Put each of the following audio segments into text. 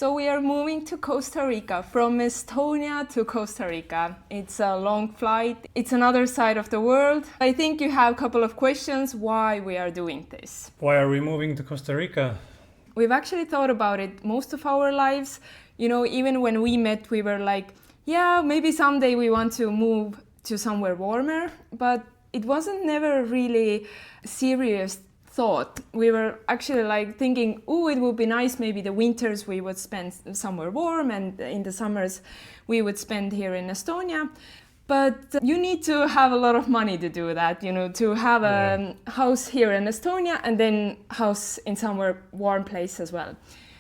So we are moving to Costa Rica, from Estonia to Costa Rica. It's a long flight. It's another side of the world. I think you have a couple of questions why we are doing this. Why are we moving to Costa Rica? We've actually thought about it most of our lives. You know, even when we met, we were like, yeah, maybe someday we want to move to somewhere warmer, but it wasn't never really serious thought. We were actually like thinking, oh, it would be nice, maybe the winters we would spend somewhere warm and in the summers we would spend here in Estonia. But you need to have a lot of money to do that, you know, to have a house here in Estonia and then house in somewhere warm place as well.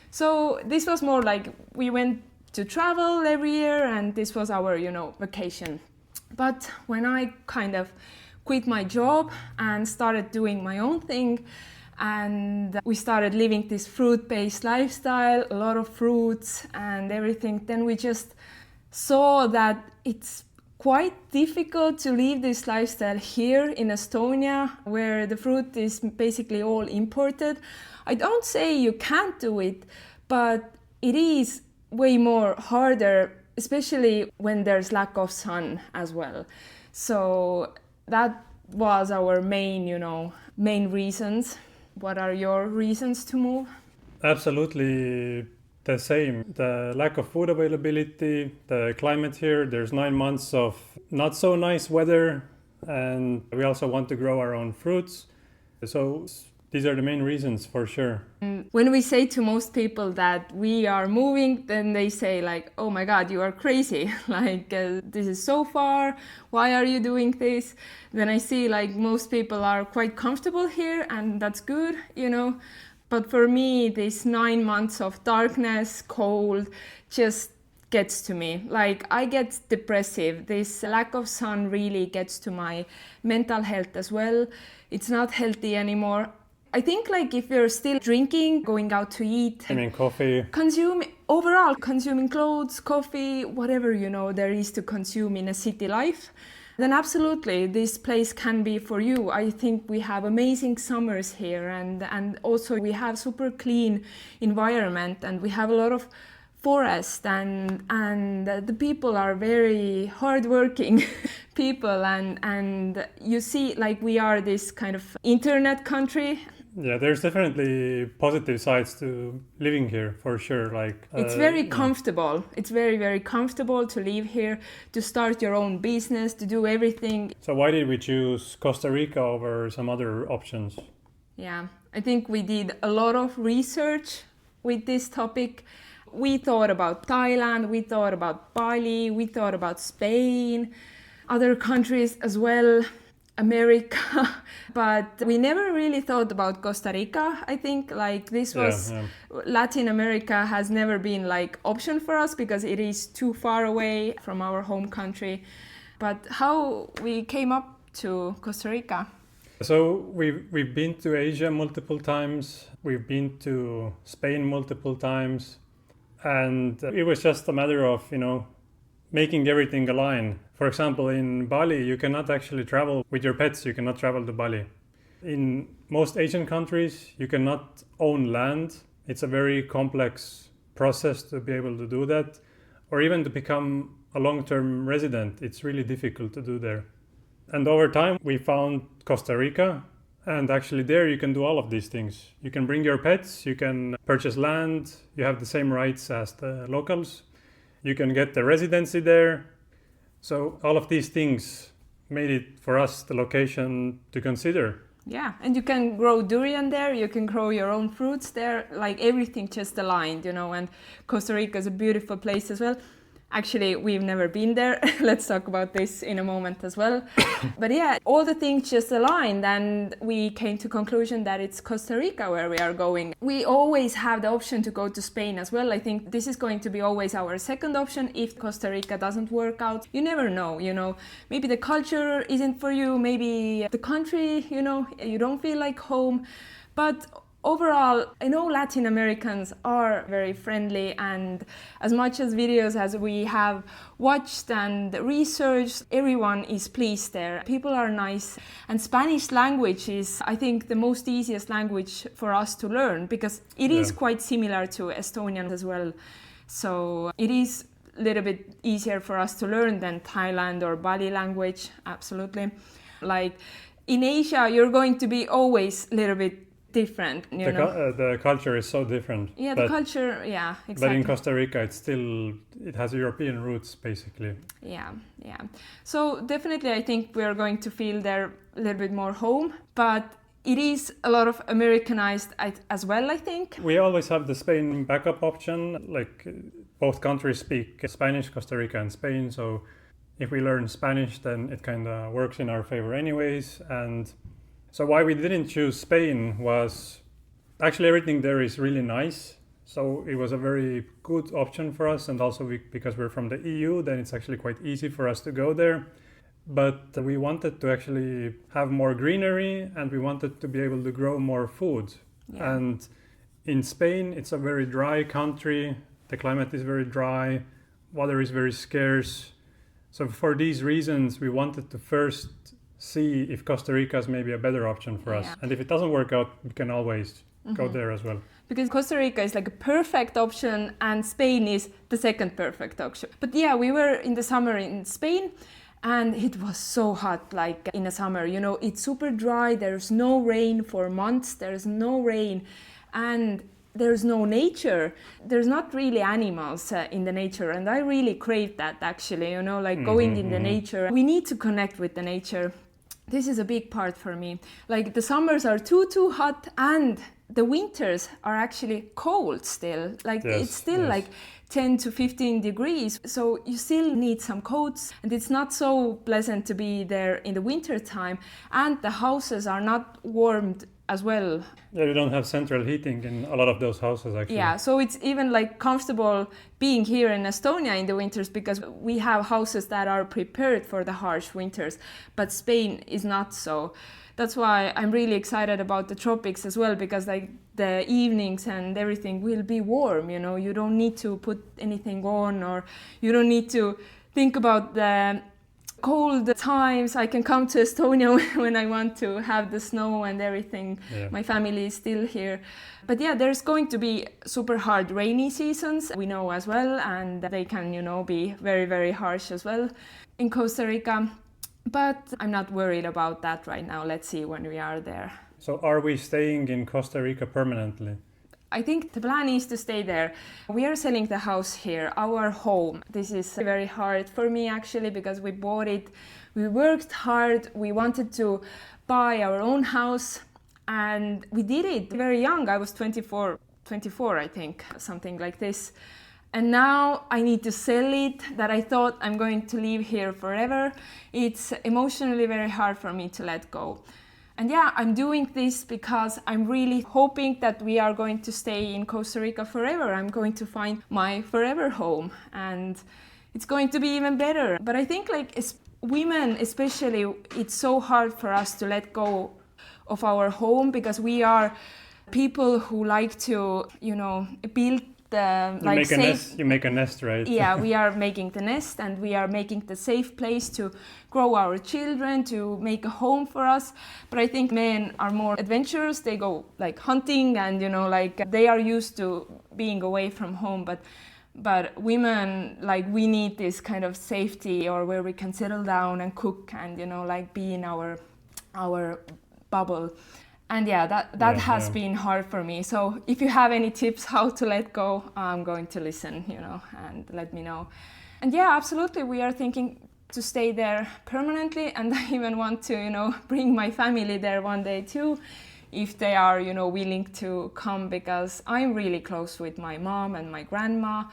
So this was more like we went to travel every year and this was our, you know, vacation. But when I kind of quit my job and started doing my own thing, and we started living this fruit-based lifestyle, a lot of fruits and everything, then we just saw that it's quite difficult to live this lifestyle here in Estonia, where the fruit is basically all imported. I don't say you can't do it, but it is way more harder, especially when there's lack of sun as well. So that was our main reasons. What are your reasons to move? Absolutely the same. The lack of food availability, the climate here, there's 9 months of not so nice weather, and we also want to grow our own fruits. So these are the main reasons for sure. When we say to most people that we are moving, then they say like, oh my God, you are crazy. Like, this is so far. Why are you doing this? Then I see like most people are quite comfortable here and that's good, you know. But for me, these 9 months of darkness, cold, just gets to me. Like, I get depressive. This lack of sun really gets to my mental health as well. It's not healthy anymore. I think like if you're still drinking, going out to eat, I mean, coffee, consuming clothes, coffee, whatever, you know, there is to consume in a city life, then absolutely this place can be for you. I think we have amazing summers here and also we have super clean environment and we have a lot of forest and the people are very hardworking people and you see like we are this kind of internet country. Yeah, there's definitely positive sides to living here for sure. Like it's very comfortable. It's very, very comfortable to live here, to start your own business, to do everything. So why did we choose Costa Rica over some other options? Yeah, I think we did a lot of research with this topic. We thought about Thailand, we thought about Bali, we thought about Spain, other countries as well. America, but we never really thought about Costa Rica. I think like this was Latin America has never been like option for us because it is too far away from our home country. But how we came up to Costa Rica? So we've been to Asia multiple times. We've been to Spain multiple times, and it was just a matter of, you know, making everything align. For example, in Bali, you cannot actually travel with your pets. You cannot travel to Bali. In most Asian countries, you cannot own land. It's a very complex process to be able to do that. Or even to become a long-term resident, it's really difficult to do there. And over time, we found Costa Rica. And actually there you can do all of these things. You can bring your pets, you can purchase land, you have the same rights as the locals. You can get the residency there. So all of these things made it for us the location to consider. Yeah, and you can grow durian there, you can grow your own fruits there, like everything just aligned, you know, and Costa Rica is a beautiful place as well. Actually, we've never been there. Let's talk about this in a moment as well. But yeah, all the things just aligned and we came to conclusion that it's Costa Rica where we are going. We always have the option to go to Spain as well. I think this is going to be always our second option if Costa Rica doesn't work out. You never know, you know, maybe the culture isn't for you, maybe the country, you know, you don't feel like home. But overall, I know Latin Americans are very friendly, and as much as videos as we have watched and researched, everyone is pleased there. People are nice, and Spanish language is, I think, the most easiest language for us to learn because it is quite similar to Estonian as well. So it is a little bit easier for us to learn than Thailand or Bali language, absolutely. Like in Asia, you're going to be always a little bit different, you know. The culture is so different. Yeah, the culture, yeah, exactly. But in Costa Rica, it has European roots, basically. Yeah. So definitely, I think we're going to feel there a little bit more home, but it is a lot of Americanized as well, I think. We always have the Spain backup option, like both countries speak Spanish, Costa Rica and Spain, so if we learn Spanish, then it kind of works in our favor anyways. And so why we didn't choose Spain was actually everything there is really nice. So it was a very good option for us. And also because we're from the EU, then it's actually quite easy for us to go there. But we wanted to actually have more greenery and we wanted to be able to grow more food. Yeah. And in Spain, it's a very dry country. The climate is very dry. Water is very scarce. So for these reasons, we wanted to first see if Costa Rica is maybe a better option for us. And if it doesn't work out, we can always go there as well. Because Costa Rica is like a perfect option and Spain is the second perfect option. But yeah, we were in the summer in Spain and it was so hot, like in the summer, you know, it's super dry, there's no rain for months, there's no rain and there's no nature. There's not really animals in the nature, and I really crave that actually, you know, like going in the nature. We need to connect with the nature. This is a big part for me. Like the summers are too hot and the winters are actually cold still. Like it's still like 10 to 15 degrees. So you still need some coats and it's not so pleasant to be there in the winter time. And the houses are not warmed as well. Yeah, we don't have central heating in a lot of those houses actually. Yeah, so it's even like comfortable being here in Estonia in the winters because we have houses that are prepared for the harsh winters, but Spain is not so. That's why I'm really excited about the tropics as well because like the evenings and everything will be warm, you know, you don't need to put anything on or you don't need to think about the cold times. I can come to Estonia when I want to have the snow and everything. Yeah. My family is still here. But yeah, there's going to be super hard rainy seasons, we know as well, and they can, you know, be very, very harsh as well in Costa Rica. But I'm not worried about that right now. Let's see when we are there. So are we staying in Costa Rica permanently? I think the plan is to stay there. We are selling the house here, our home. This is very hard for me actually because we bought it. We worked hard. We wanted to buy our own house and we did it very young. I was 24 I think, something like this. And now I need to sell it that I thought I'm going to live here forever. It's emotionally very hard for me to let go. And yeah, I'm doing this because I'm really hoping that we are going to stay in Costa Rica forever. I'm going to find my forever home and it's going to be even better. But I think like as women especially, it's so hard for us to let go of our home because we are people who like to, you know, build you make a nest, right? Yeah, we are making the nest and we are making the safe place to grow our children, to make a home for us. But I think men are more adventurous. They go like hunting and, you know, like they are used to being away from home. But women, like we need this kind of safety or where we can settle down and cook and, you know, like be in our bubble. And yeah, that has been hard for me. So if you have any tips how to let go, I'm going to listen, you know, and let me know. And yeah, absolutely, we are thinking to stay there permanently. And I even want to, you know, bring my family there one day too, if they are, you know, willing to come because I'm really close with my mom and my grandma.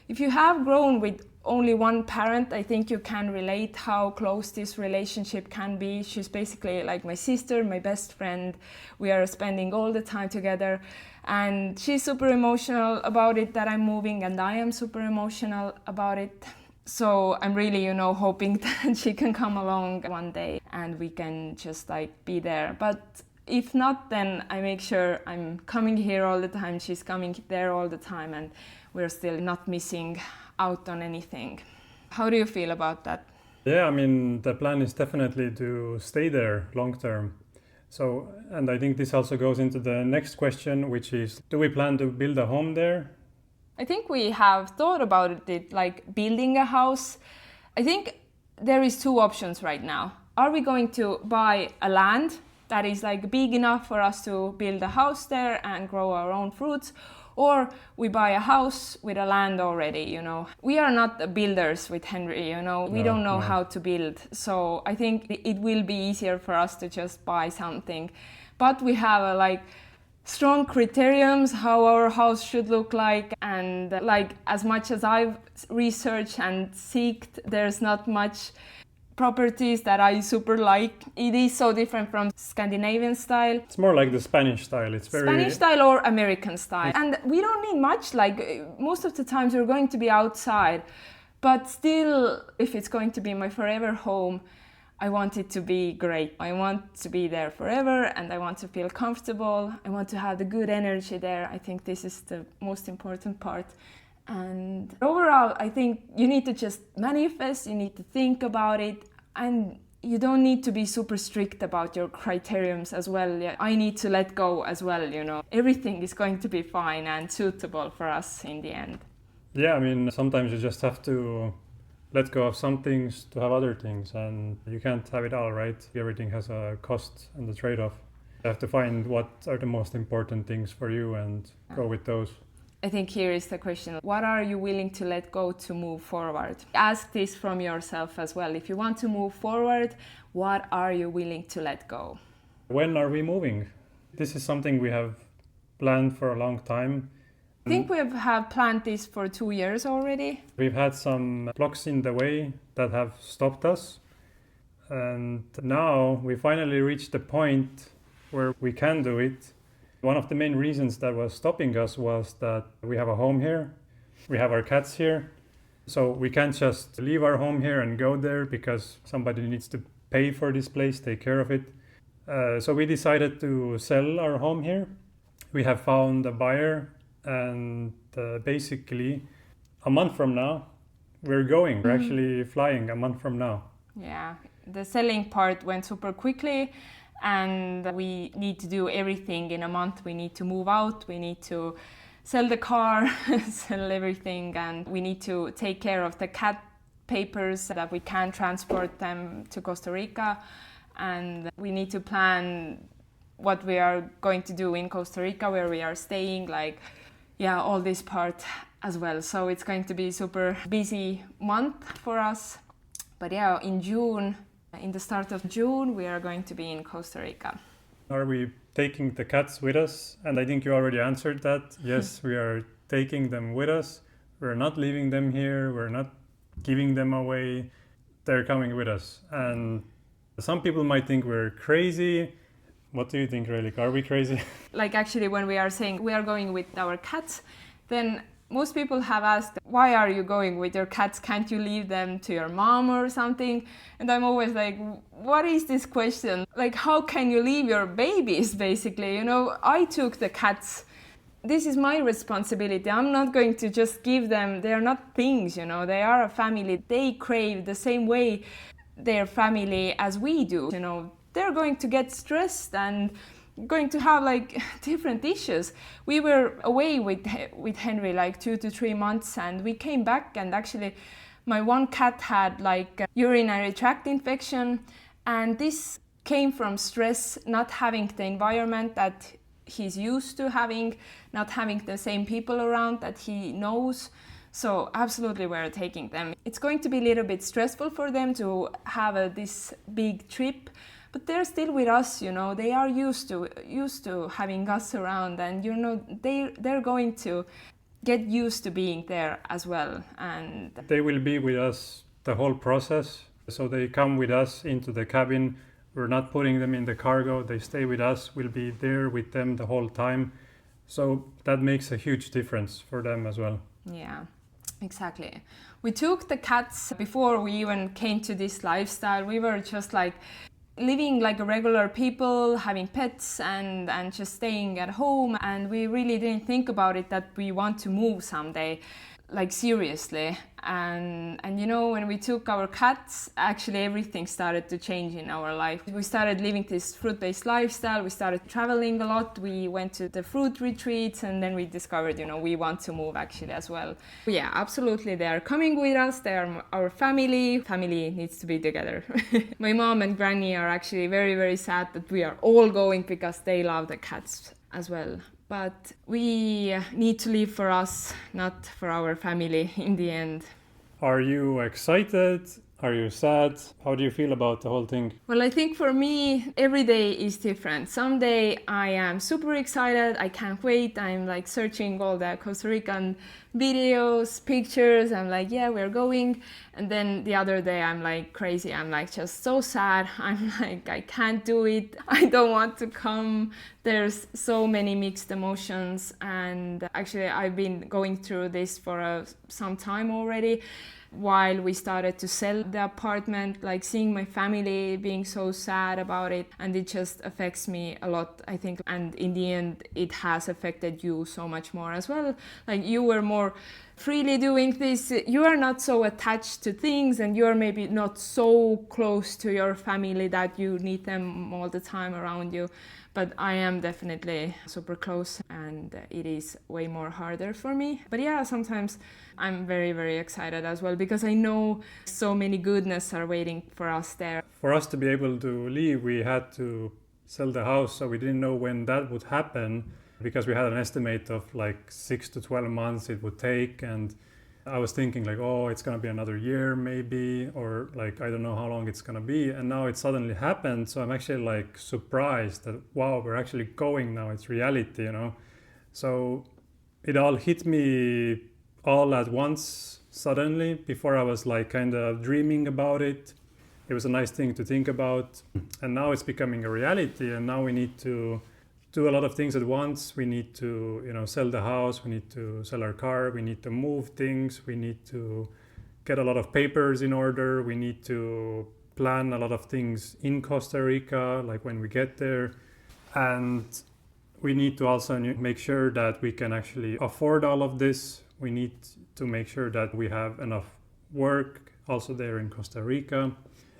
If you have grown with only one parent, I think you can relate how close this relationship can be. She's basically like my sister, my best friend. We are spending all the time together and she's super emotional about it that I'm moving and I am super emotional about it. So I'm really, you know, hoping that she can come along one day and we can just like be there. But If not, then I make sure I'm coming here all the time, she's coming there all the time, and we're still not missing out on anything. How do you feel about that? Yeah, I mean, the plan is definitely to stay there long term. So, and I think this also goes into the next question, which is, do we plan to build a home there? I think we have thought about it, like building a house. I think there is two options right now. Are we going to buy a land that is like big enough for us to build a house there and grow our own fruits? Or we buy a house with a land already, you know. We are not builders with Henry, you know. We don't know how to build. So I think it will be easier for us to just buy something. But we have a strong criteriums how our house should look like, and like as much as I've researched and seeked, there's not much properties that I super like. It is so different from Scandinavian style. It's more like the Spanish style. It's very Spanish style or American style. And we don't need much, like most of the times we're going to be outside. But still, if it's going to be my forever home, I want it to be great. I want to be there forever, and I want to feel comfortable. I want to have the good energy there. I think this is the most important part. And overall, I think you need to just manifest, you need to think about it, and you don't need to be super strict about your criteriums as well. Yeah, I need to let go as well, you know. Everything is going to be fine and suitable for us in the end. Yeah, I mean, sometimes you just have to let go of some things to have other things, and you can't have it all, right? Everything has a cost and a trade-off. You have to find what are the most important things for you and go with those. I think here is the question, what are you willing to let go to move forward? Ask this from yourself as well. If you want to move forward, what are you willing to let go? When are we moving? This is something we have planned for a long time. I think we have planned this for 2 years already. We've had some blocks in the way that have stopped us. And now we finally reached the point where we can do it. One of the main reasons that was stopping us was that we have a home here, we have our cats here, so we can't just leave our home here and go there because somebody needs to pay for this place, take care of it. So we decided to sell our home here. We have found a buyer, and basically a month from now we're going. We're actually flying a month from now. Yeah, the selling part went super quickly. And we need to do everything in a month. We need to move out, we need to sell the car, sell everything, and we need to take care of the cat papers so that we can transport them to Costa Rica. And we need to plan what we are going to do in Costa Rica, where we are staying, all this part as well. So it's going to be a super busy month for us. But yeah, in the start of June, we are going to be in Costa Rica. Are we taking the cats with us? And I think you already answered that. Yes, we are taking them with us. We're not leaving them here. We're not giving them away. They're coming with us. And some people might think we're crazy. What do you think, Relik? Are we crazy? Actually, when we are saying we are going with our cats, then most people have asked, why are you going with your cats? Can't you leave them to your mom or something? And I'm always like, what is this question? How can you leave your babies, basically? You know, I took the cats. This is my responsibility. I'm not going to just give them, they are not things, you know, they are a family. They crave the same way their family as we do. You know, they're going to get stressed and going to have different issues. We were away with Henry 2 to 3 months, and we came back, and actually my one cat had urinary tract infection, and this came from stress, not having the environment that he's used to having, not having the same people around that he knows. So absolutely we're taking them. It's going to be a little bit stressful for them to have this big trip, but they're still with us, you know. They are used to having us around, and you know they're going to get used to being there as well. And they will be with us the whole process. So they come with us into the cabin. We're not putting them in the cargo. They stay with us. We'll be there with them the whole time. So that makes a huge difference for them as well. Yeah, exactly. We took the cats before we even came to this lifestyle. We were just living like a regular people, having pets and just staying at home. And we really didn't think about it that we want to move someday, like seriously. And you know, when we took our cats, actually everything started to change in our life. We started living this fruit-based lifestyle. We started traveling a lot. We went to the fruit retreats, and then we discovered, you know, we want to move actually as well. Yeah, absolutely. They are coming with us. They are our family. Family needs to be together. My mom and granny are actually very, very sad that we are all going because they love the cats as well. But we need to live for us, not for our family in the end. Are you excited? Are you sad? How do you feel about the whole thing? Well, I think for me, every day is different. Some day I am super excited. I can't wait. I'm like searching all the Costa Rican videos, pictures. I'm like, yeah, we're going. And then the other day I'm like crazy. I'm like just so sad. I'm like, I can't do it. I don't want to come. There's so many mixed emotions. And actually I've been going through this for some time already. While we started to sell the apartment, like seeing my family being so sad about it, and it just affects me a lot, I think. And in the end, it has affected you so much more as well. Like you were more freely doing this, you are not so attached to things, and you're maybe not so close to your family that you need them all the time around you. But I am definitely super close, and it is way more harder for me. But yeah, sometimes I'm very, very excited as well, because I know so many goodness are waiting for us there. For us to be able to leave, we had to sell the house, so we didn't know when that would happen, because we had an estimate of like 6 to 12 months it would take. And I was thinking like, oh, it's gonna be another year maybe, or like I don't know how long it's gonna be. And now it suddenly happened, so I'm actually like surprised that wow, we're actually going now, it's reality, you know. So it all hit me all at once suddenly. Before I was like kind of dreaming about it. It was a nice thing to think about, and now it's becoming a reality. And now we need to do a lot of things at once. We need to, you know, sell the house, we need to sell our car, we need to move things, we need to get a lot of papers in order, we need to plan a lot of things in Costa Rica, like when we get there. And we need to also make sure that we can actually afford all of this. We need to make sure that we have enough work also there in Costa Rica.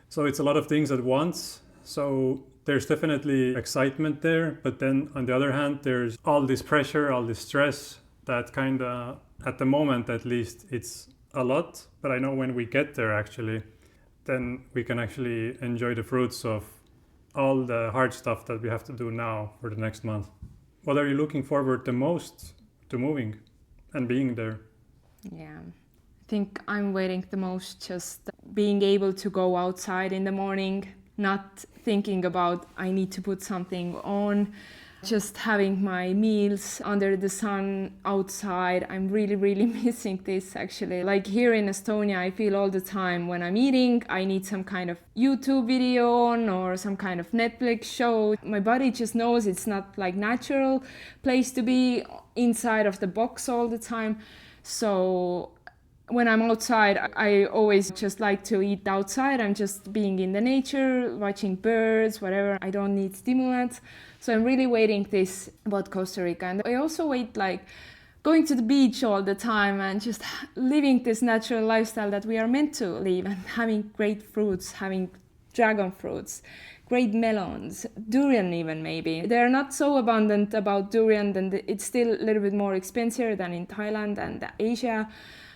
So it's a lot of things at once. So there's definitely excitement there, but then on the other hand, there's all this pressure, all this stress that kind of, at the moment at least, it's a lot. But I know when we get there actually, then we can actually enjoy the fruits of all the hard stuff that we have to do now for the next month. What are you looking forward the most to moving and being there? Yeah, I think I'm waiting the most just being able to go outside in the morning, not thinking about I need to put something on, just having my meals under the sun outside. I'm really, really missing this actually. Like here in Estonia, I feel all the time when I'm eating, I need some kind of YouTube video on or some kind of Netflix show. My body just knows it's not like natural place to be inside of the box all the time. So when I'm outside, I always just like to eat outside. I'm just being in the nature, watching birds, whatever. I don't need stimulants. So I'm really waiting this about Costa Rica. And I also wait like going to the beach all the time and just living this natural lifestyle that we are meant to live, and having great fruits, having dragon fruits, great melons, durian even maybe. They're not so abundant about durian, and it's still a little bit more expensive than in Thailand and Asia.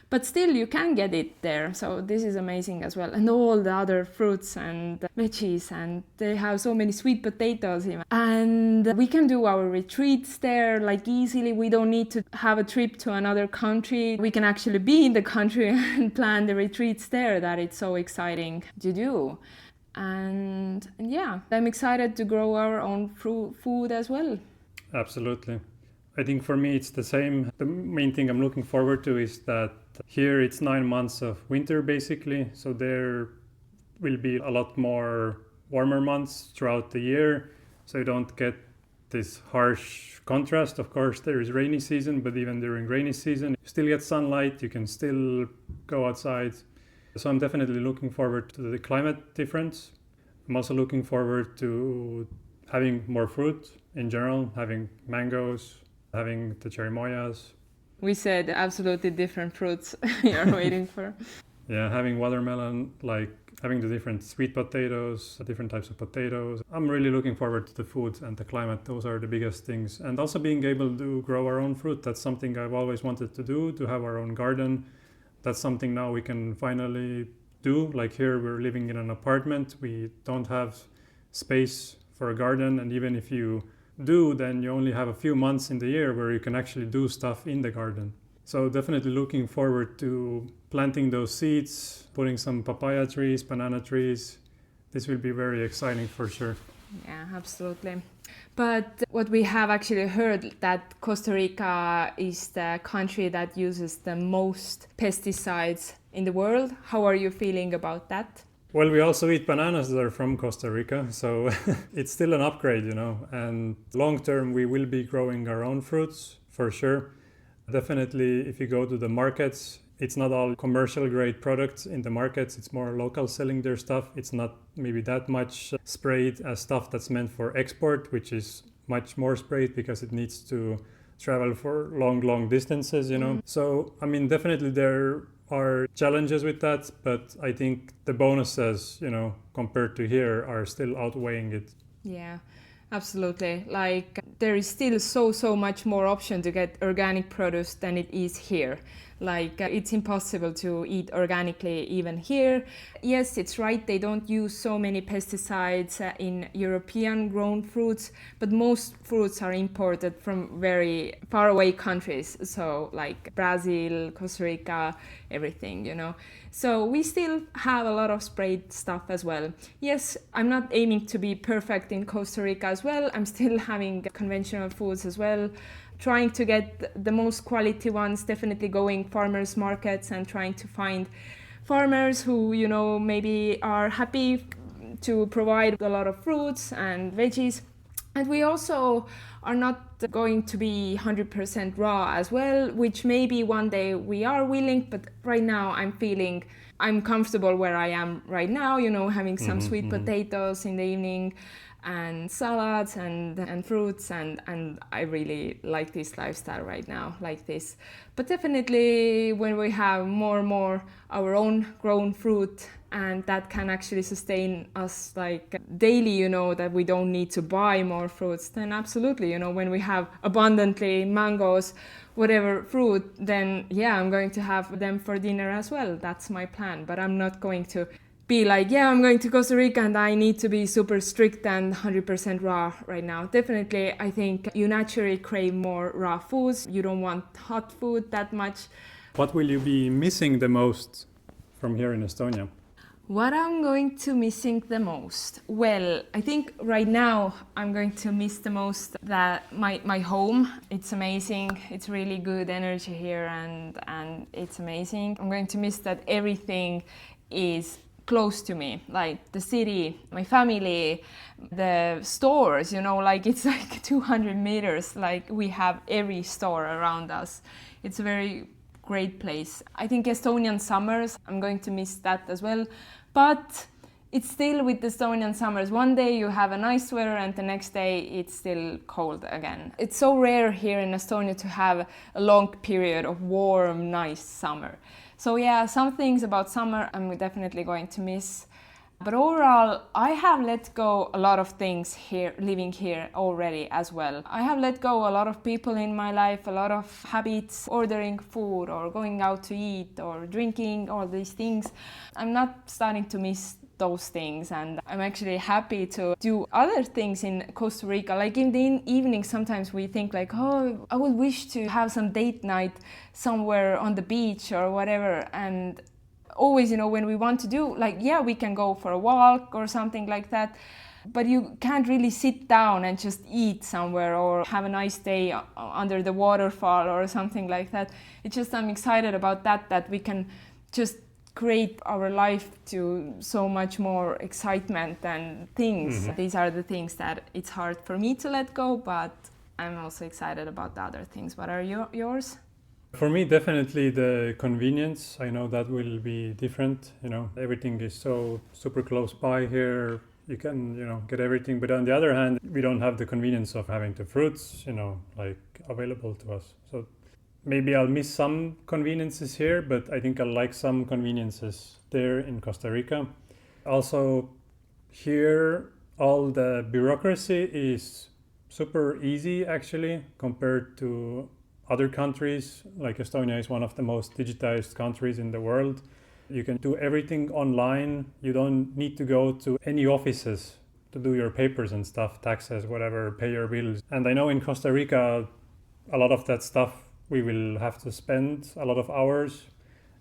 But still, you can get it there. So this is amazing as well. And all the other fruits and veggies. And they have so many sweet potatoes even. And we can do our retreats there like easily. We don't need to have a trip to another country. We can actually be in the country and plan the retreats there. That it's so exciting to do. And yeah, I'm excited to grow our own food as well. Absolutely. I think for me it's the same. The main thing I'm looking forward to is that here it's 9 months of winter basically, so there will be a lot more warmer months throughout the year, so you don't get this harsh contrast. Of course there is rainy season, but even during rainy season you still get sunlight, you can still go outside. So I'm definitely looking forward to the climate difference. I'm also looking forward to having more fruit in general, having mangoes, having the cherimoyas. We said absolutely different fruits you're waiting for. Yeah, having watermelon, like having the different sweet potatoes, the different types of potatoes. I'm really looking forward to the food and the climate. Those are the biggest things. And also being able to grow our own fruit. That's something I've always wanted to do, to have our own garden. That's something now we can finally do. Like here, we're living in an apartment. We don't have space for a garden. And even if you do, then you only have a few months in the year where you can actually do stuff in the garden. So definitely looking forward to planting those seeds, putting some papaya trees, banana trees. This will be very exciting for sure. Yeah, absolutely. But what we have actually heard that Costa Rica is the country that uses the most pesticides in the world. How are you feeling about that? Well, we also eat bananas that are from Costa Rica, so it's still an upgrade, you know. And long term, we will be growing our own fruits for sure. Definitely, if you go to the markets, it's not all commercial grade products in the markets. It's more local selling their stuff. It's not maybe that much sprayed as stuff that's meant for export, which is much more sprayed because it needs to travel for long distances, you know. So, I mean, definitely there are challenges with that, but I think the bonuses, you know, compared to here are still outweighing it. Yeah. Absolutely. Like there is still so much more option to get organic produce than it is here. Like it's impossible to eat organically even here. Yes, it's right, they don't use so many pesticides in European grown fruits, but most fruits are imported from very far away countries. So like Brazil, Costa Rica, everything, you know. So we still have a lot of sprayed stuff as well. Yes, I'm not aiming to be perfect in Costa Rica as well. I'm still having conventional foods as well, trying to get the most quality ones, definitely going farmers markets and trying to find farmers who, you know, maybe are happy to provide a lot of fruits and veggies. And we also are not going to be 100% raw as well, which maybe one day we are willing, but right now I'm comfortable where I am right now, you know, having some sweet potatoes in the evening and salads and fruits, and I really like this lifestyle right now, like this. But definitely when we have more and more our own grown fruit, and that can actually sustain us like daily, you know, that we don't need to buy more fruits, then absolutely, you know, when we have abundantly mangoes, whatever fruit, then yeah, I'm going to have them for dinner as well. That's my plan. But I'm not going to be like, yeah, I'm going to Costa Rica and I need to be super strict and 100% raw right now. Definitely, I think you naturally crave more raw foods. You don't want hot food that much. What will you be missing the most from here in Estonia? What I'm going to missing the most? Well, I think right now I'm going to miss the most that my home. It's amazing. It's really good energy here and it's amazing. I'm going to miss that everything is close to me, like the city, my family, the stores, you know, like it's like 200 meters, like we have every store around us. It's a very great place. I think Estonian summers, I'm going to miss that as well. But it's still with the Estonian summers. One day you have a nice weather and the next day it's still cold again. It's so rare here in Estonia to have a long period of warm, nice summer. So yeah, some things about summer I'm definitely going to miss. But overall, I have let go a lot of things here, living here already as well. I have let go a lot of people in my life, a lot of habits, ordering food or going out to eat or drinking, all these things. I'm not starting to miss those things, and I'm actually happy to do other things in Costa Rica. Like in the evening, sometimes we think like, oh, I would wish to have some date night somewhere on the beach or whatever, and always, you know, when we want to do, like, yeah, we can go for a walk or something like that, but you can't really sit down and just eat somewhere or have a nice day under the waterfall or something like that. It's just, I'm excited about that we can just create our life to so much more excitement and things. These are the things that it's hard for me to let go, but I'm also excited about the other things. What are yours? For me, definitely the convenience. I know that will be different. You know, everything is so super close by here. you can, get everything. But on the other hand, we don't have the convenience of having the fruits, like available to us. So maybe I'll miss some conveniences here, but I think I'll like some conveniences there in Costa Rica. Also, here, all the bureaucracy is super easy actually compared to other countries. Like Estonia is one of the most digitized countries in the world. You can do everything online. You don't need to go to any offices to do your papers and stuff, taxes, whatever, pay your bills. And I know in Costa Rica, a lot of that stuff we will have to spend a lot of hours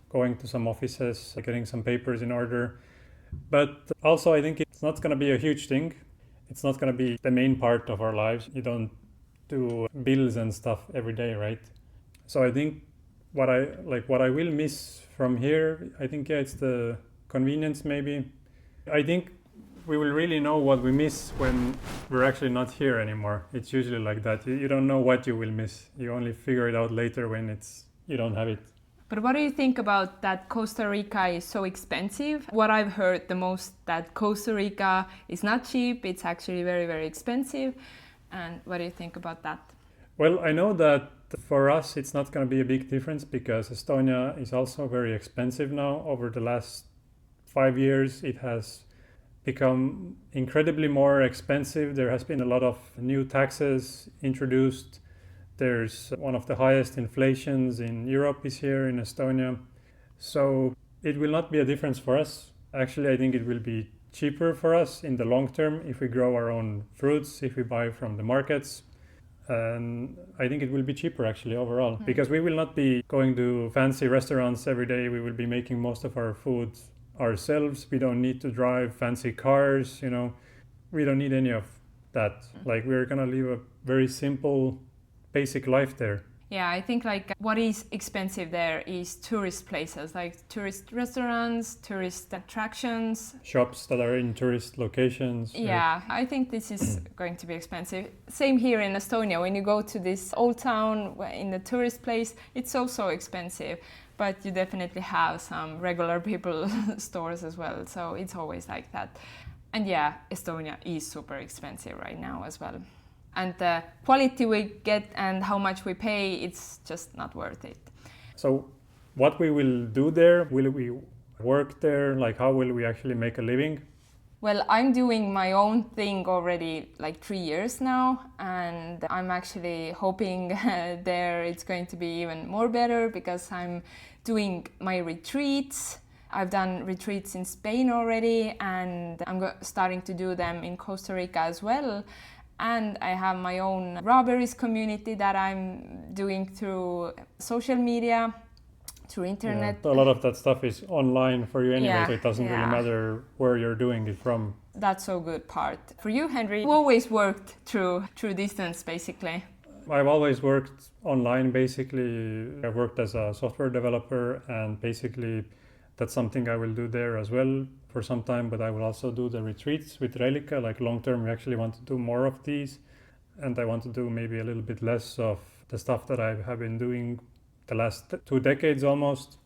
going to some offices, getting some papers in order. But also, I think it's not going to be a huge thing. It's not going to be the main part of our lives. You don't do bills and stuff every day, right? So I think what I will miss from here, I think, it's the convenience maybe. I think we will really know what we miss when we're actually not here anymore. It's usually like that. You don't know what you will miss. You only figure it out later when you don't have it. But what do you think about that Costa Rica is so expensive? What I've heard the most, that Costa Rica is not cheap, it's actually very, very expensive. And what do you think about that? Well, I know that for us it's not going to be a big difference because Estonia is also very expensive now. Over the last 5 years, it has become incredibly more expensive. There has been a lot of new taxes introduced. There's one of the highest inflations in Europe is here in Estonia. So it will not be a difference for us. Actually, I think it will be cheaper for us in the long term if we grow our own fruits, if we buy from the markets. And I think it will be cheaper actually overall because we will not be going to fancy restaurants every day. We will be making most of our food ourselves. We don't need to drive fancy cars, we don't need any of that. Like, we're gonna live a very simple, basic life there. Yeah, I think what is expensive there is tourist places, like tourist restaurants, tourist attractions. Shops that are in tourist locations. Yeah, I think this is going to be expensive. Same here in Estonia. When you go to this old town in the tourist place, it's also expensive. But you definitely have some regular people stores as well. So it's always like that. And yeah, Estonia is super expensive right now as well. And the quality we get and how much we pay, it's just not worth it. So what we will do there, will we work there? Like, how will we actually make a living? Well, I'm doing my own thing already 3 years now, and I'm actually hoping there it's going to be even more better because I'm doing my retreats. I've done retreats in Spain already, and I'm starting to do them in Costa Rica as well. And I have my own raw berries community that I'm doing through social media, through internet. Yeah, a lot of that stuff is online for you anyway, so it doesn't really Yeah. matter where you're doing it from. That's so good part. For you, Henry, you always worked through distance, basically. I've always worked online, basically. I've worked as a software developer, and basically that's something I will do there as well for some time, but I will also do the retreats with Relica. Like, long term, we actually want to do more of these, and I want to do maybe a little bit less of the stuff that I have been doing the last 2 decades almost,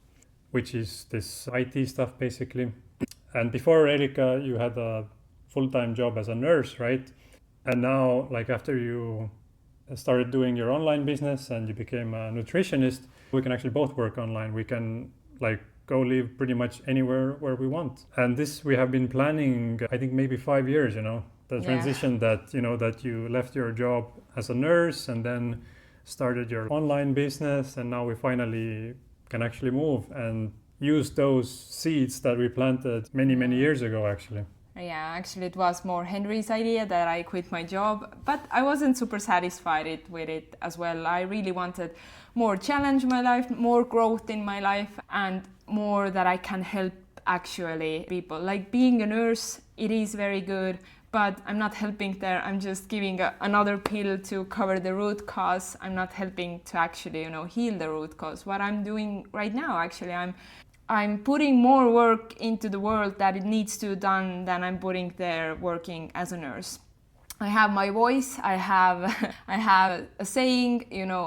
which is this IT stuff basically. And before Relica, you had a full-time job as a nurse, right? And now, after you started doing your online business and you became a nutritionist, we can actually both work online. We can go live pretty much anywhere where we want. And this we have been planning, I think maybe 5 years, the transition that you left your job as a nurse and then started your online business, and now we finally can actually move and use those seeds that we planted many years ago actually. Yeah, actually it was more Henry's idea that I quit my job, but I wasn't super satisfied with it as well. I really wanted more challenge in my life, more growth in my life, and more that I can help actually people. Like, being a nurse, it is very good, but I'm not helping there. I'm just giving another pill to cover the root cause. I'm not helping to actually, heal the root cause. What I'm doing right now, actually, I'm putting more work into the world that it needs to be done than I'm putting there working as a nurse. I have my voice, I have a saying,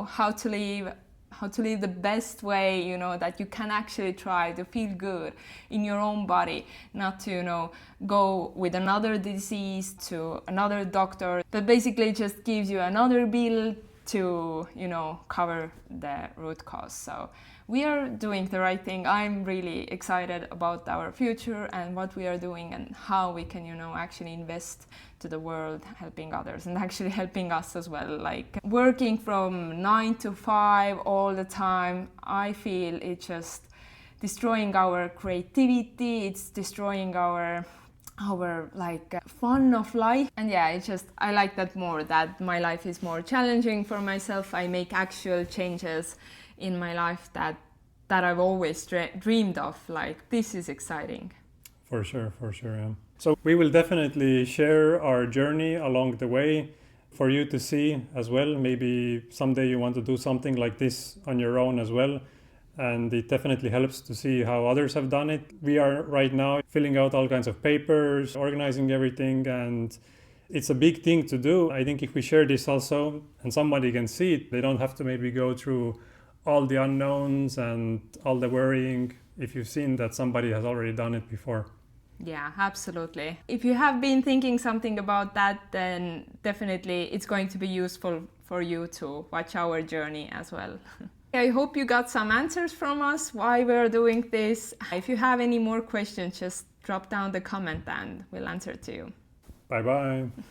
how to live, how to live the best way, you know, that you can actually try to feel good in your own body, not to, you know, go with another disease to another doctor, but basically just gives you another bill to, you know, cover the root cause. So we are doing the right thing. I'm really excited about our future and what we are doing and how we can, you know, actually invest to the world, helping others and actually helping us as well. Like working from 9 to 5 all the time, I feel it's just destroying our creativity, it's destroying our like fun of life. And yeah, it's just, I like that more, that my life is more challenging for myself. I make actual changes in my life that I've always dreamed of. Like, this is exciting. For sure, yeah. So we will definitely share our journey along the way for you to see as well. Maybe someday you want to do something like this on your own as well. And it definitely helps to see how others have done it. We are right now filling out all kinds of papers, organizing everything, and it's a big thing to do. I think if we share this also and somebody can see it, they don't have to maybe go through all the unknowns and all the worrying if you've seen that somebody has already done it before. Yeah, absolutely. If you have been thinking something about that, then definitely it's going to be useful for you to watch our journey as well. I hope you got some answers from us why we're doing this. If you have any more questions, just drop down the comment and we'll answer to you. Bye-bye.